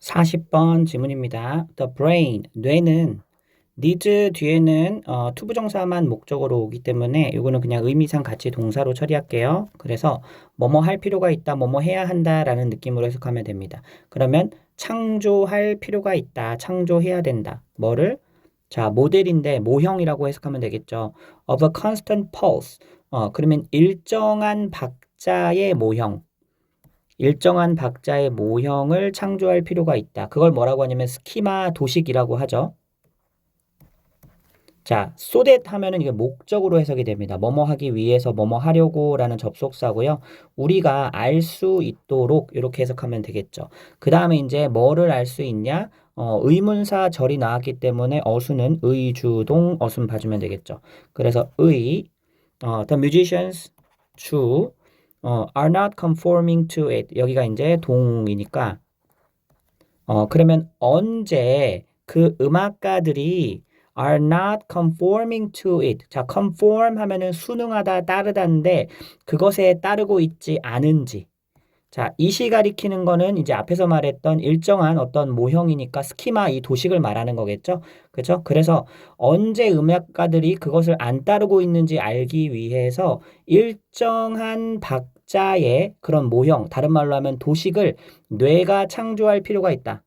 40번 지문입니다. The brain, 뇌는 needs 뒤에는 투부정사만 목적으로 오기 때문에 이거는 그냥 의미상 같이 동사로 처리할게요. 그래서 뭐뭐 할 필요가 있다, 뭐뭐 해야 한다 라는 느낌으로 해석하면 됩니다. 그러면 창조할 필요가 있다, 창조해야 된다. 뭐를? 자, 모델인데 모형이라고 해석하면 되겠죠. Of a constant pulse. 그러면 일정한 박자의 모형. 일정한 박자의 모형을 창조할 필요가 있다. 그걸 뭐라고 하냐면 스키마 도식이라고 하죠. 자, so that 하면은 이게 목적으로 해석이 됩니다. 뭐뭐 하기 위해서 뭐뭐 하려고 라는 접속사고요. 우리가 알 수 있도록 이렇게 해석하면 되겠죠. 그 다음에 이제 뭐를 알 수 있냐? 의문사 절이 나왔기 때문에 어수는 의주동 어순 봐주면 되겠죠. 그래서 the musicians are not conforming to it. 여기가 이제 동이니까 그러면 언제 그 음악가들이 are not conforming to it. 자, conform 하면은 순응하다, 따르다인데 그것에 따르고 있지 않은지. 자, 이시 가리키는 거는 이제 앞에서 말했던 일정한 어떤 모형이니까 스키마 이 도식을 말하는 거겠죠. 그렇죠? 그래서 언제 음악가들이 그것을 안 따르고 있는지 알기 위해서 일정한 박자의 그런 모형, 다른 말로 하면 도식을 뇌가 창조할 필요가 있다.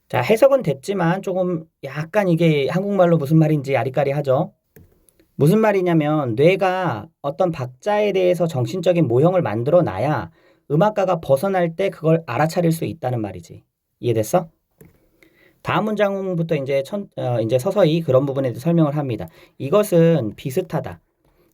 자, 해석은 됐지만 조금 약간 이게 한국말로 무슨 말인지 아리까리하죠. 무슨 말이냐면 뇌가 어떤 박자에 대해서 정신적인 모형을 만들어 놔야 음악가가 벗어날 때 그걸 알아차릴 수 있다는 말이지. 이해됐어? 다음 문장부터 이제 서서히 그런 부분에 대해서 설명을 합니다. 이것은 비슷하다.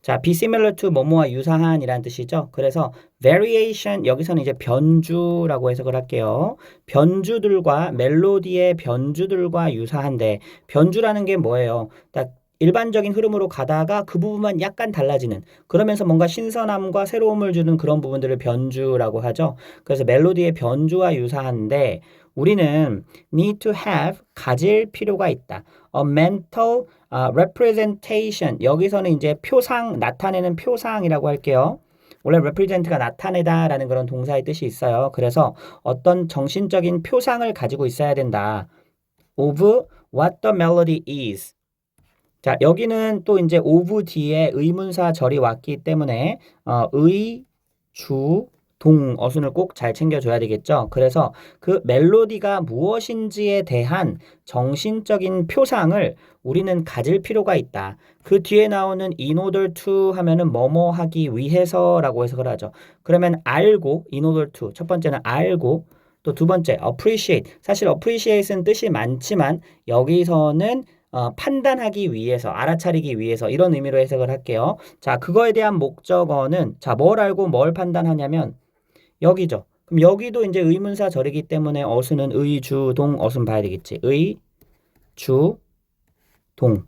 자, be similar to 뭐뭐와 유사한이라는 뜻이죠. 그래서 variation 여기서는 이제 변주라고 해석을 할게요. 변주들과 멜로디의 변주들과 유사한데 변주라는 게 뭐예요? 딱 일반적인 흐름으로 가다가 그 부분만 약간 달라지는 그러면서 뭔가 신선함과 새로움을 주는 그런 부분들을 변주라고 하죠. 그래서 멜로디의 변주와 유사한데 우리는 need to have 가질 필요가 있다. A mental representation 여기서는 이제 표상 나타내는 표상이라고 할게요. 원래 represent가 나타내다라는 그런 동사의 뜻이 있어요. 그래서 어떤 정신적인 표상을 가지고 있어야 된다. of what the melody is. 자, 여기는 또 이제 of 뒤에 의문사 절이 왔기 때문에 주, 동 어순을 꼭 잘 챙겨줘야 되겠죠. 그래서 그 멜로디가 무엇인지에 대한 정신적인 표상을 우리는 가질 필요가 있다. 그 뒤에 나오는 in order to 하면은 뭐뭐 하기 위해서라고 해석을 하죠. 그러면 알고 in order to 첫 번째는 알고 또 두 번째 appreciate 사실 appreciate는 뜻이 많지만 여기서는 판단하기 위해서, 알아차리기 위해서 이런 의미로 해석을 할게요. 자, 그거에 대한 목적어는 자, 뭘 알고 뭘 판단하냐면 여기죠. 그럼 여기도 이제 의문사 절이기 때문에 어수는 의, 주, 동 어순 봐야 되겠지. 의, 주, 동.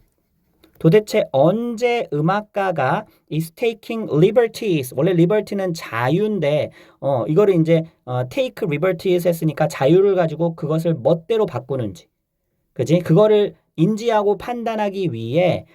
도대체 언제 음악가가 is taking liberties 원래 liberty는 자유인데 이거를 이제 take liberties 했으니까 자유를 가지고 그것을 멋대로 바꾸는지 그지? 그거를 인지하고 판단하기 위해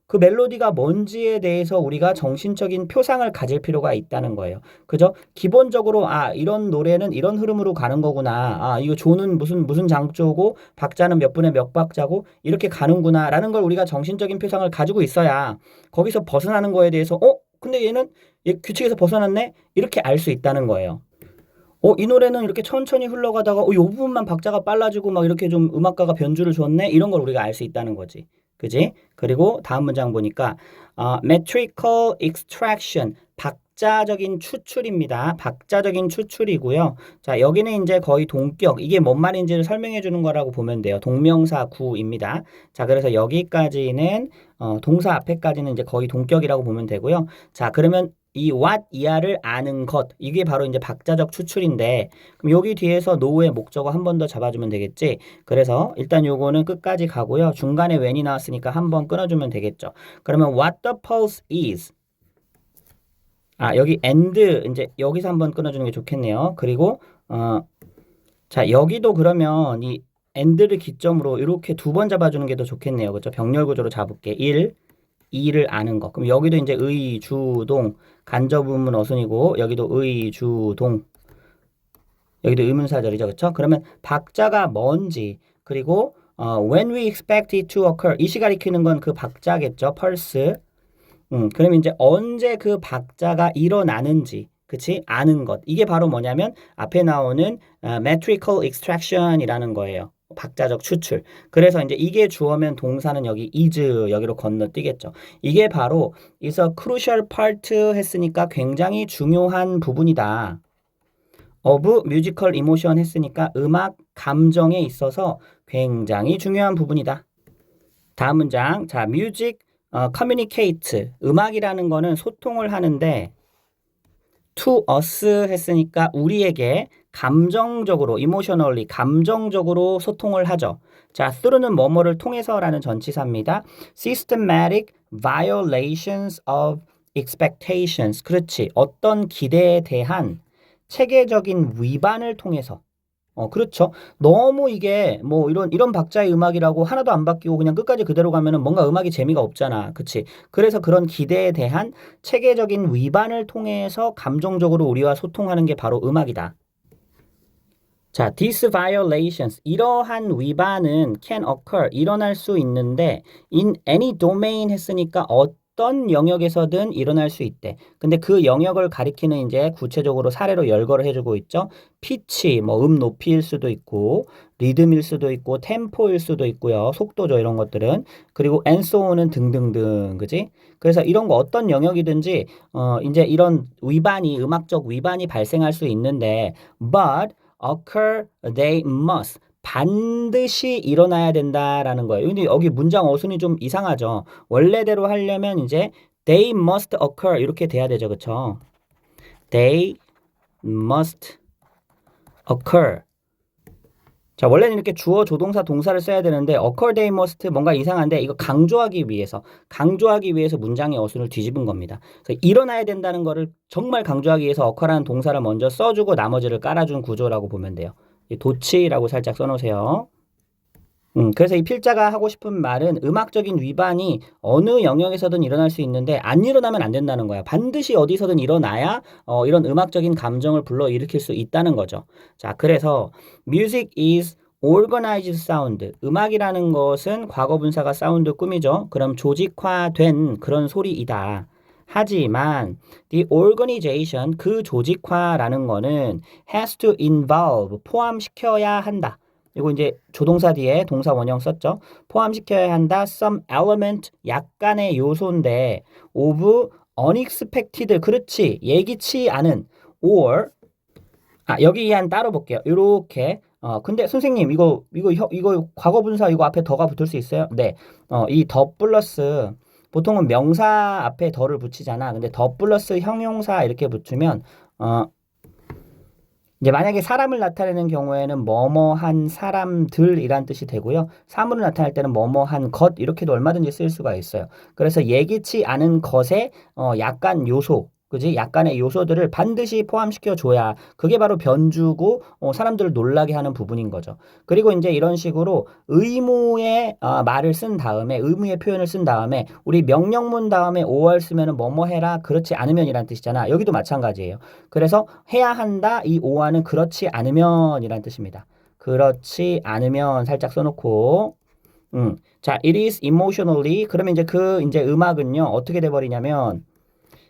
그 멜로디가 뭔지에 대해서 우리가 정신적인 표상을 가질 필요가 있다는 거예요. 그죠? 기본적으로 이런 노래는 이런 흐름으로 가는 거구나. 이거 조는 무슨 장조고 박자는 몇 분의 몇 박자고 이렇게 가는구나라는 걸 우리가 정신적인 표상을 가지고 있어야 거기서 벗어나는 거에 대해서 근데 얘 규칙에서 벗어났네? 이렇게 알 수 있다는 거예요. 이 노래는 이렇게 천천히 흘러가다가 이 부분만 박자가 빨라지고 막 이렇게 좀 음악가가 변주를 줬네 이런 걸 우리가 알 수 있다는 거지. 그지? 그리고 다음 문장 보니까 metrical extraction 박자적인 추출입니다. 박자적인 추출이고요. 자, 여기는 이제 거의 동격 이게 뭔 말인지를 설명해 주는 거라고 보면 돼요. 동명사 구입니다. 자, 그래서 여기까지는 동사 앞에까지는 이제 거의 동격이라고 보면 되고요. 자, 그러면 이 what 이하를 아는 것 이게 바로 이제 박자적 추출인데 그럼 여기 뒤에서 no의 목적어 한 번 더 잡아주면 되겠지. 그래서 일단 요거는 끝까지 가고요. 중간에 when이 나왔으니까 한 번 끊어주면 되겠죠. 그러면 what the pulse is 여기 and 이제 여기서 한번 끊어주는 게 좋겠네요. 그리고 자 여기도 그러면 이 and를 기점으로 이렇게 두 번 잡아주는 게 더 좋겠네요. 그렇죠? 병렬 구조로 잡을게. 1 2를 아는 거. 그럼 여기도 이제 의, 주, 동 간접 의문 어순이고 여기도 의, 주, 동 여기도 의문사절이죠. 그렇죠? 그러면 박자가 뭔지 그리고 when we expect it to occur 이 시 가리키는 건 그 박자겠죠. 펄스. 그러면 이제 언제 그 박자가 일어나는지 그치? 아는 것. 이게 바로 뭐냐면 앞에 나오는 metrical extraction이라는 거예요. 박자적 추출. 그래서 이제 이게 주어면 동사는 여기 is 여기로 건너뛰겠죠. 이게 바로 is a crucial part 했으니까 굉장히 중요한 부분이다. of musical emotion 했으니까 음악 감정에 있어서 굉장히 중요한 부분이다. 다음 문장. 자, music communicate. 음악이라는 거는 소통을 하는데 to us 했으니까 우리에게 감정적으로, emotionally, 감정적으로 소통을 하죠. 자, through는 뭐뭐를 통해서라는 전치사입니다. systematic violations of expectations. 그렇지. 어떤 기대에 대한 체계적인 위반을 통해서. 그렇죠. 너무 이게 뭐 이런 박자의 음악이라고 하나도 안 바뀌고 그냥 끝까지 그대로 가면은 뭔가 음악이 재미가 없잖아. 그치? 그래서 그런 기대에 대한 체계적인 위반을 통해서 감정적으로 우리와 소통하는 게 바로 음악이다. 자, these violations, 이러한 위반은 can occur, 일어날 수 있는데 in any domain 했으니까 어떤 영역에서든 일어날 수 있대. 근데 그 영역을 가리키는 이제 구체적으로 사례로 열거를 해주고 있죠. 피치, 뭐 높이일 수도 있고 리듬일 수도 있고 템포일 수도 있고요. 속도죠, 이런 것들은. 그리고 and so on은 등등등, 그지? 그래서 이런 거 어떤 영역이든지 이제 이런 위반이 음악적 위반이 발생할 수 있는데 but occur, they must. 반드시 일어나야 된다라는 거예요. 근데 여기 문장 어순이 좀 이상하죠. 원래대로 하려면 이제 they must occur 이렇게 돼야 되죠. 그쵸? they must occur. 자, 원래는 이렇게 주어, 조동사, 동사를 써야 되는데 occur, they must 뭔가 이상한데 이거 강조하기 위해서 문장의 어순을 뒤집은 겁니다. 그래서 일어나야 된다는 거를 정말 강조하기 위해서 occur라는 동사를 먼저 써주고 나머지를 깔아준 구조라고 보면 돼요. 도치라고 살짝 써놓으세요. 그래서 이 필자가 하고 싶은 말은 음악적인 위반이 어느 영역에서든 일어날 수 있는데 안 일어나면 안 된다는 거야. 반드시 어디서든 일어나야 이런 음악적인 감정을 불러일으킬 수 있다는 거죠. 자, 그래서 music is organized sound. 음악이라는 것은 과거분사가 사운드 꾸미죠. 그럼 조직화된 그런 소리이다. 하지만 the organization, 그 조직화라는 거는 has to involve, 포함시켜야 한다. 이거 이제 조동사 뒤에 동사 원형 썼죠. 포함시켜야 한다. some element, 약간의 요소인데 of unexpected, 그렇지. 예기치 않은 or 여기 한 따로 볼게요. 이렇게 근데 선생님 이거 과거 분사 이거 앞에 더가 붙을 수 있어요? 네. 이 더 플러스 보통은 명사 앞에 더를 붙이잖아. 근데 더 플러스 형용사 이렇게 붙으면 이제 만약에 사람을 나타내는 경우에는 뭐뭐한 사람들이란 뜻이 되고요. 사물을 나타낼 때는 뭐뭐한 것 이렇게도 얼마든지 쓸 수가 있어요. 그래서 예기치 않은 것에 약간 요소, 그지? 약간의 요소들을 반드시 포함시켜 줘야 그게 바로 변주고 사람들을 놀라게 하는 부분인 거죠. 그리고 이제 이런 식으로 의무의 말을 쓴 다음에 의무의 표현을 쓴 다음에 우리 명령문 다음에 5월 쓰면은 뭐뭐 해라 그렇지 않으면이란 뜻이잖아. 여기도 마찬가지예요. 그래서 해야 한다 이 5화는 그렇지 않으면이란 뜻입니다. 그렇지 않으면 살짝 써놓고 자, it is emotionally 그러면 이제 이제 음악은요 어떻게 돼버리냐면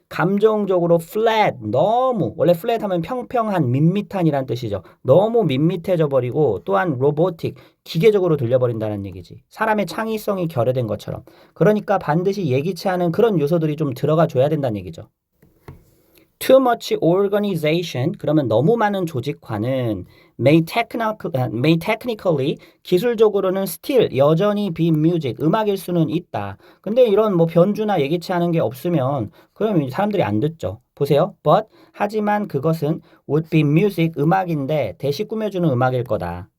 감정적으로 flat, 너무 원래 flat 하면 평평한, 밋밋한이란 뜻이죠. 너무 밋밋해져 버리고 또한 robotic, 기계적으로 들려버린다는 얘기지. 사람의 창의성이 결여된 것처럼. 그러니까 반드시 예기치 않은 그런 요소들이 좀 들어가 줘야 된다는 얘기죠. Too much organization, 그러면 너무 많은 조직화는 may technically, 기술적으로는 still, 여전히 be music, 음악일 수는 있다. 근데 이런 뭐 변주나 예기치 않은 게 없으면 그러면 사람들이 안 듣죠. 보세요. But, 하지만 그것은 would be music, 음악인데 대시 꾸며주는 음악일 거다.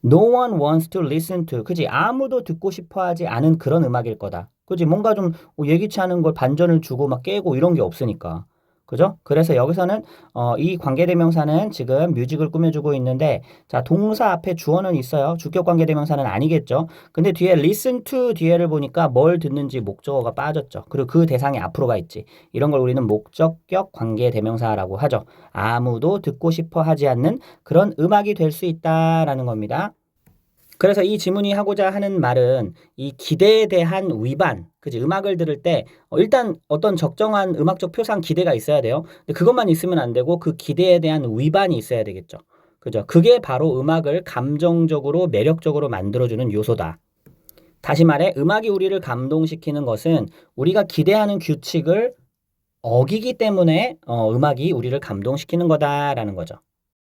No one wants to listen to, 그지? 아무도 듣고 싶어 하지 않은 그런 음악일 거다. 그지? 뭔가 좀 예기치 않은 걸 반전을 주고 막 깨고 이런 게 없으니까. 그죠? 그래서 여기서는 이 관계대명사는 지금 뮤직을 꾸며주고 있는데 자, 동사 앞에 주어는 있어요. 주격 관계대명사는 아니겠죠. 근데 뒤에 listen to 뒤에를 보니까 뭘 듣는지 목적어가 빠졌죠. 그리고 그 대상이 앞으로 가 있지. 이런 걸 우리는 목적격 관계대명사라고 하죠. 아무도 듣고 싶어 하지 않는 그런 음악이 될 수 있다라는 겁니다. 그래서 이 지문이 하고자 하는 말은 이 기대에 대한 위반, 그지? 음악을 들을 때 일단 어떤 적정한 음악적 표상 기대가 있어야 돼요. 근데 그것만 있으면 안 되고 그 기대에 대한 위반이 있어야 되겠죠. 그죠? 그게 바로 음악을 감정적으로 매력적으로 만들어주는 요소다. 다시 말해 음악이 우리를 감동시키는 것은 우리가 기대하는 규칙을 어기기 때문에 음악이 우리를 감동시키는 거다라는 거죠.